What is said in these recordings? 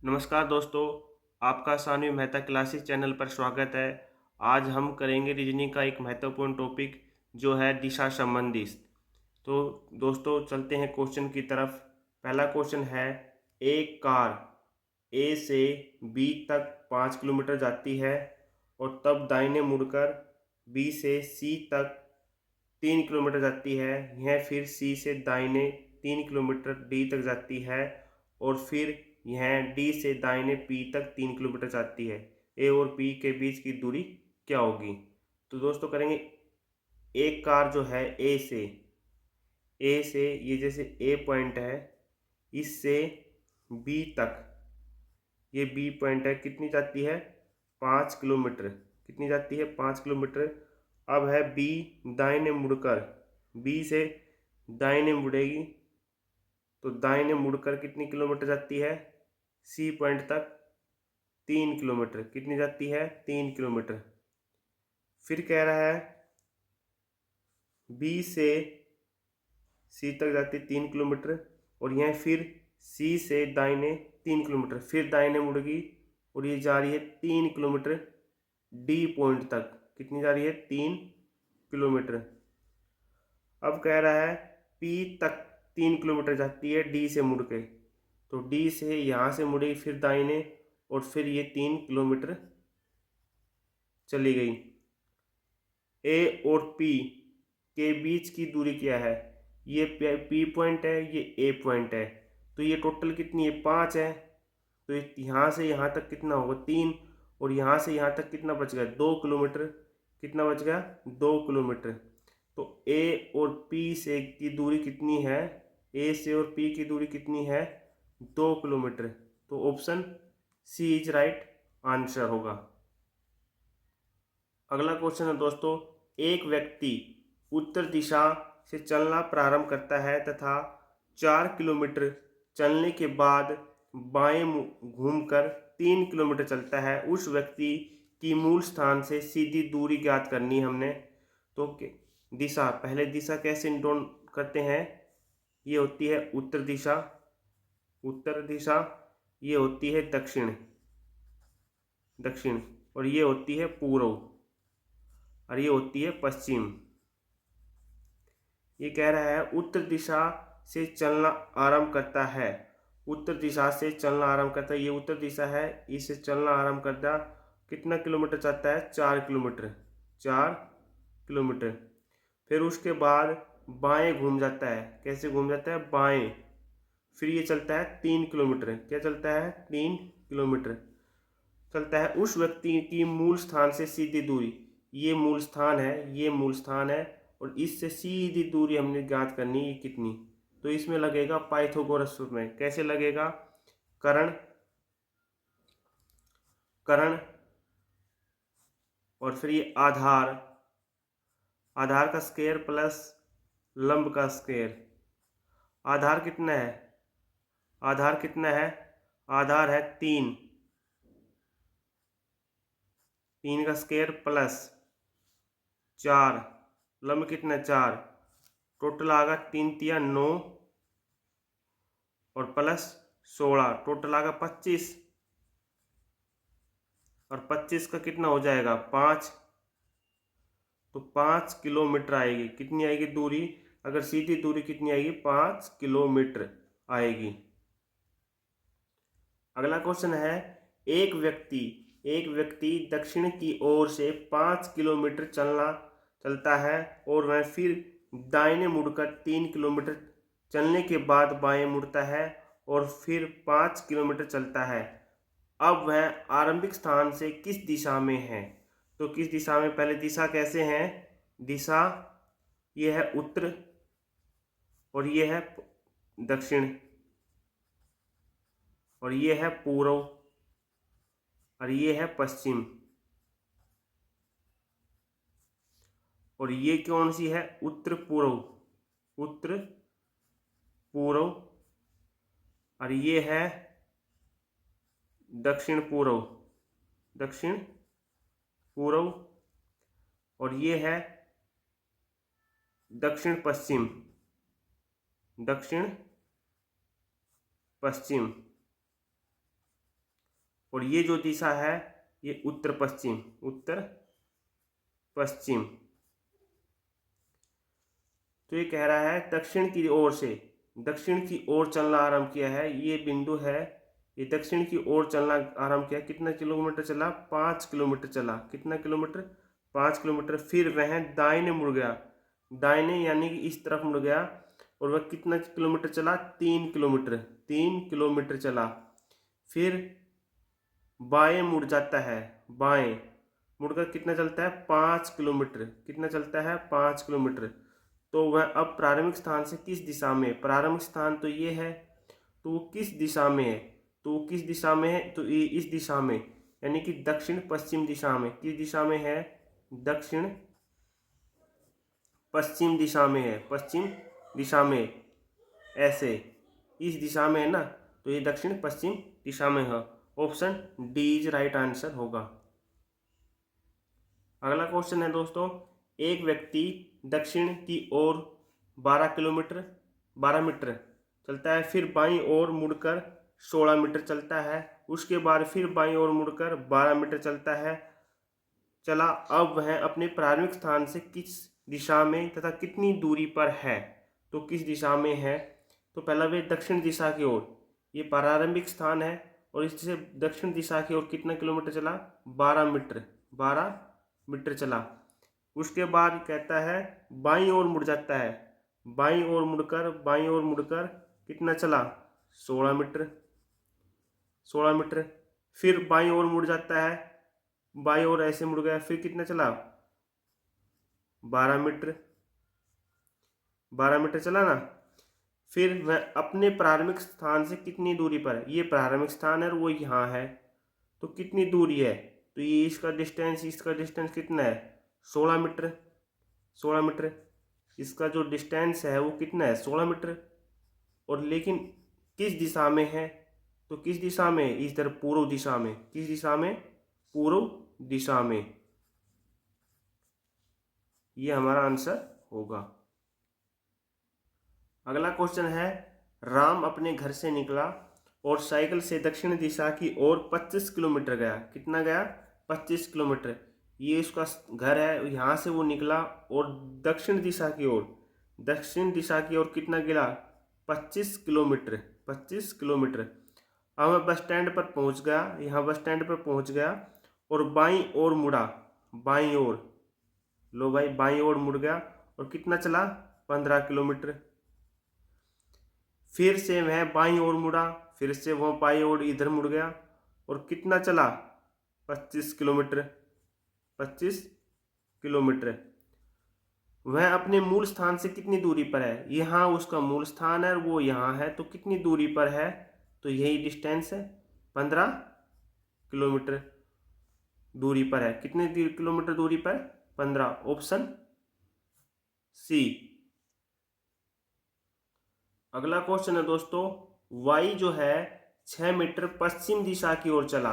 नमस्कार दोस्तों, आपका सानवी मेहता क्लासेस चैनल पर स्वागत है। आज हम करेंगे रीजनिंग का एक महत्वपूर्ण टॉपिक जो है दिशा संबंधी। तो दोस्तों चलते हैं क्वेश्चन की तरफ। पहला क्वेश्चन है, एक कार ए से बी तक 5 किलोमीटर जाती है और तब दाहिने मुड़कर बी से सी तक 3 किलोमीटर जाती है। यह फिर सी से दाहिने 3 किलोमीटर डी तक जाती है और फिर यह डी से दाहिने पी तक 3 किलोमीटर जाती है। ए और पी के बीच की दूरी क्या होगी? तो दोस्तों करेंगे, एक कार जो है ए से ये जैसे ए पॉइंट है, इससे बी तक, ये बी पॉइंट है, कितनी जाती है? 5 किलोमीटर। कितनी जाती है? 5 किलोमीटर। अब है बी दाहिने मुड़कर, बी से दाहिने मुड़ेगी तो दाहिने मुड़कर कितनी किलोमीटर जाती है? सी पॉइंट तक 3 किलोमीटर। कितनी जाती है? 3 किलोमीटर। फिर कह रहा है बी से सी तक जाती है 3 किलोमीटर और यह फिर सी से दाहिने 3 किलोमीटर, फिर दाहिने मुड़ेगी और ये जा रही है 3 किलोमीटर डी पॉइंट तक। कितनी जा रही है? 3 किलोमीटर। अब कह रहा है पी तक 3 किलोमीटर जाती है डी से मुड़ के, तो डी से यहाँ से मुड़ेगी फिर दाहिने और फिर ये 3 किलोमीटर चली गई। ए और पी के बीच की दूरी क्या है? ये पी पॉइंट है, ये ए पॉइंट है, तो ये टोटल कितनी है? 5 है। तो यहाँ से यहाँ तक कितना होगा? 3। और यहाँ से यहाँ तक कितना बच गया? 2 किलोमीटर। कितना बच गया? 2 किलोमीटर। तो ए और पी से की दूरी कितनी है? ए से और पी की दूरी कितनी है? 2 किलोमीटर। तो option C is right answer होगा। अगला क्वेश्चन है दोस्तों, एक व्यक्ति उत्तर दिशा से चलना प्रारंभ करता है तथा 4 किलोमीटर चलने के बाद बाएं घूमकर 3 किलोमीटर चलता है। उस व्यक्ति की मूल स्थान से सीधी दूरी ज्ञात करनी है हमने। तो दिशा, पहले दिशा कैसे नोट करते हैं? ये होती है उत्तर दिशा, उत्तर दिशा। ये होती है दक्षिण, दक्षिण। और ये होती है पूर्व और ये होती है पश्चिम। ये कह रहा है उत्तर दिशा से चलना आरंभ करता है, उत्तर दिशा से चलना आरंभ करता है। ये उत्तर दिशा है, इससे चलना आरंभ करता। कितना किलोमीटर चलता है? 4 किलोमीटर, 4 किलोमीटर। फिर उसके बाद बाएं घूम जाता है। कैसे घूम जाता है? बाएं। फिर ये चलता है 3 किलोमीटर। क्या चलता है? 3 किलोमीटर चलता है। उस व्यक्ति की मूल स्थान से सीधी दूरी, ये मूल स्थान है, ये मूल स्थान है और इससे सीधी दूरी हमने ज्ञात करनी है कितनी। तो इसमें लगेगा पाइथागोरस में। कैसे लगेगा? कर्ण, कर्ण और फिर ये आधार, आधार का स्क्वायर प्लस लंब का स्क्वायर। आधार कितना है? आधार कितना है? आधार है 3, 3 का स्क्वायर प्लस 4, लंब कितना है? 4। टोटल आएगा 3 तिया 9 और प्लस 16, टोटल आएगा 25। और 25 का कितना हो जाएगा? 5। तो 5 किलोमीटर आएगी। कितनी आएगी दूरी? अगर सीधी दूरी कितनी आएगी? 5 किलोमीटर आएगी। अगला क्वेश्चन है, एक व्यक्ति एक व्यक्ति दक्षिण की ओर से 5 किलोमीटर चलता है और वह फिर दाहिने मुड़कर 3 किलोमीटर चलने के बाद बाएं मुड़ता है और फिर 5 किलोमीटर चलता है। अब वह आरंभिक स्थान से किस दिशा में है? तो किस दिशा में? पहले दिशा कैसे है? दिशा ये है उत्तर और ये है दक्षिण और ये है पूर्व और ये है पश्चिम। और ये कौन सी है? उत्तर पूर्व, उत्तर पूर्व। और ये है दक्षिण पूर्व, दक्षिण पूर्व। और ये है दक्षिण पश्चिम, दक्षिण पश्चिम। और ये जो दिशा है ये उत्तर पश्चिम, उत्तर पश्चिम। तो ये कह रहा है दक्षिण की ओर से, दक्षिण की ओर चलना आरंभ किया है, ये बिंदु है, ये दक्षिण की ओर चलना आरंभ किया। कितना किलोमीटर चला? 5 किलोमीटर चला। कितना किलोमीटर? 5 किलोमीटर। फिर वह दाहिने मुड़ गया, दाहिने यानी कि इस तरफ मुड़ गया, और वह कितना किलोमीटर चला? 3 किलोमीटर, 3 किलोमीटर चला। फिर बाएं मुड़ जाता है, बाएं मुड़कर कितना चलता है? 5 किलोमीटर। कितना चलता है? 5 किलोमीटर। तो वह अब प्रारंभिक स्थान से किस दिशा में? प्रारंभिक स्थान तो ये है, तो वो किस दिशा में है? तो वो किस दिशा में है? तो ये इस दिशा में, यानी कि दक्षिण पश्चिम दिशा में। किस दिशा में है? दक्षिण पश्चिम दिशा में है, पश्चिम दिशा में, ऐसे इस दिशा में है ना, तो ये दक्षिण पश्चिम दिशा में है। Option D is right answer होगा। अगला क्वेश्चन है दोस्तों, एक व्यक्ति दक्षिण की ओर 12 मीटर चलता है, फिर बाईं ओर मुड़कर 16 मीटर चलता है, उसके बाद फिर बाईं ओर मुड़कर 12 मीटर चलता है चला। अब वह अपने प्रारंभिक स्थान से किस दिशा में तथा कितनी दूरी पर है? तो किस दिशा में है? तो पहला वे दक्षिण दिशा की ओर, ये प्रारंभिक स्थान है, और इससे दक्षिण दिशा की ओर कितना किलोमीटर चला? 12 मीटर, 12 मीटर चला। उसके बाद कहता है बाईं ओर मुड़ जाता है, बाईं ओर मुड़कर कितना चला? 16 मीटर, 16 मीटर। फिर बाईं ओर मुड़ जाता है, बाईं ओर ऐसे मुड़ गया, फिर कितना चला? 12 मीटर, 12 मीटर चला ना। फिर वह अपने प्रारंभिक स्थान से कितनी दूरी पर है? ये प्रारंभिक स्थान है और वो यहाँ है, तो कितनी दूरी है? तो ये इसका डिस्टेंस कितना है? 16 मीटर, 16 मीटर। इसका जो डिस्टेंस है वो कितना है? 16 मीटर। और लेकिन किस दिशा में है? तो किस दिशा में? इस तरफ पूर्व दिशा में। किस दिशा में? पूर्व दिशा में। ये हमारा आंसर होगा। अगला क्वेश्चन है, राम अपने घर से निकला और साइकिल से दक्षिण दिशा की ओर 25 किलोमीटर गया। कितना गया? 25 किलोमीटर। ये उसका घर है, यहाँ से वो निकला और दक्षिण दिशा की ओर कितना गिरा? 25 किलोमीटर, 25 किलोमीटर। अब मैं बस स्टैंड पर पहुँच गया, यहाँ बस स्टैंड पर पहुँच गया और बाईं ओर मुड़ा, बाईं ओर, लो भाई, बाईं ओर मुड़ गया और कितना चला? 15 किलोमीटर। फिर से वह बाईं ओर मुड़ा, फिर से वह बाईं ओर इधर मुड़ गया और कितना चला? 25 किलोमीटर, 25 किलोमीटर। वह अपने मूल स्थान से कितनी दूरी पर है? यहाँ उसका मूल स्थान है, वो यहाँ है, तो कितनी दूरी पर है? तो यही डिस्टेंस है, 15 किलोमीटर दूरी पर है। कितने किलोमीटर दूरी पर? 15। Option C. अगला क्वेश्चन है दोस्तों, वाई जो है 6 मीटर पश्चिम दिशा की ओर चला,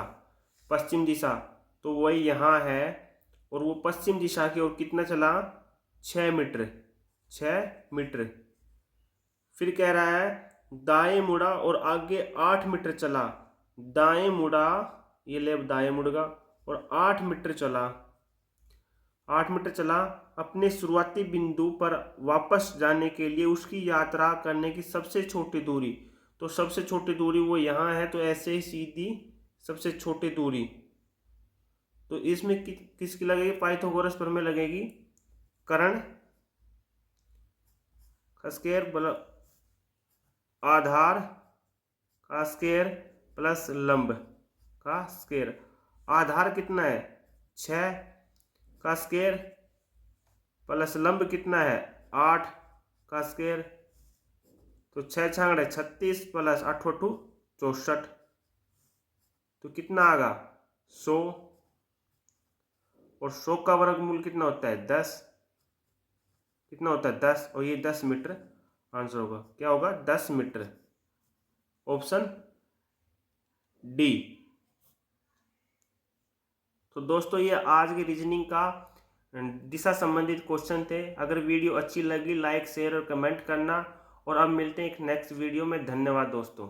पश्चिम दिशा, तो वही यहाँ है, और वो पश्चिम दिशा की ओर कितना चला? 6 मीटर, 6 मीटर। फिर कह रहा है दाएं मुड़ा और आगे 8 मीटर चला, दाएं मुड़ा, ये ले दाएं मुड़गा और 8 मीटर चला, 8 मीटर चला। अपने शुरुआती बिंदु पर वापस जाने के लिए उसकी यात्रा करने की सबसे छोटी दूरी, तो सबसे छोटी दूरी वो यहाँ है, तो ऐसे ही सीधी सबसे छोटी दूरी, तो इसमें किसकी लगेगी? पाइथागोरस प्रमेय लगेगी। कर्ण का स्क्वायर आधार का स्क्वायर प्लस लंब का स्क्वायर। आधार कितना है? 6 का स्क्वायर प्लस लंब कितना है? 8 का स्क्वायर, तो 6 छांगड़े 36 प्लस 8 64, तो कितना आगा? 100। और 100 का वर्गमूल कितना होता है? 10। कितना होता है? 10, और ये 10 मीटर आंसर होगा। क्या होगा? 10 मीटर। Option D. तो दोस्तों ये आज की रीजनिंग का दिशा संबंधित क्वेश्चन थे। अगर वीडियो अच्छी लगी लाइक शेयर और कमेंट करना, और अब मिलते हैं एक नेक्स्ट वीडियो में। धन्यवाद दोस्तों।